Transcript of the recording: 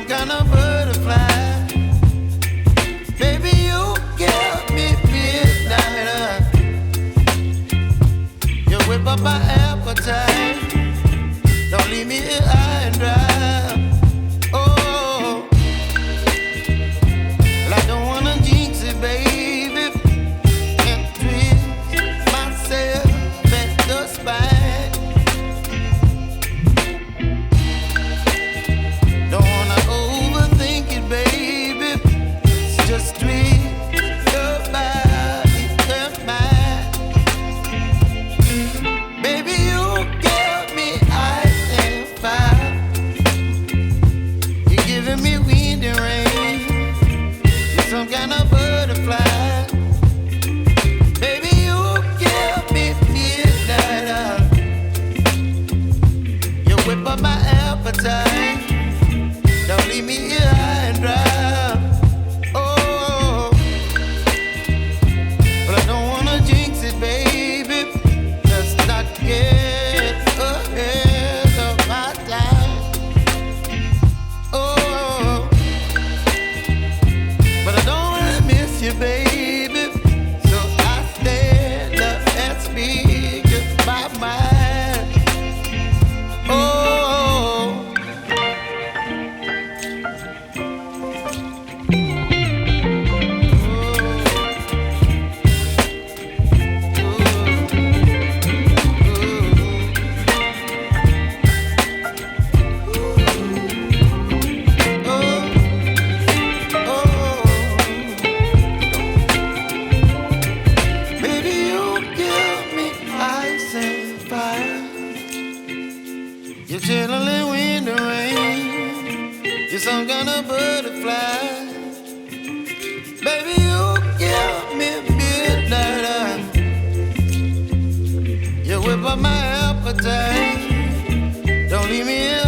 kind of butterfly. Baby, you give me midnight. You whip up my appetite. Don't leave me here high and dry. Oh, well, I don't wanna jinx it, baby, and twist myself at the spine. Don't wanna overthink it, baby. It's just twist your body and mine. Baby, you give me ice and fire. You're giving me wind and rain. You're some kind of butterfly. Baby, you give me midnight. You whip up my appetite. Don't leave me here high and dry. Oh, but I don't wanna jinx it, baby. Let's not get ahead of my time. Oh, but I don't wanna miss you, baby. So I stand up and speak my mind. Oh. Baby, you give me ice and fire. You're chilling wind and rain. You're some kind of butterfly. Baby, you give me midnight. You whip up my appetite. Don't leave me here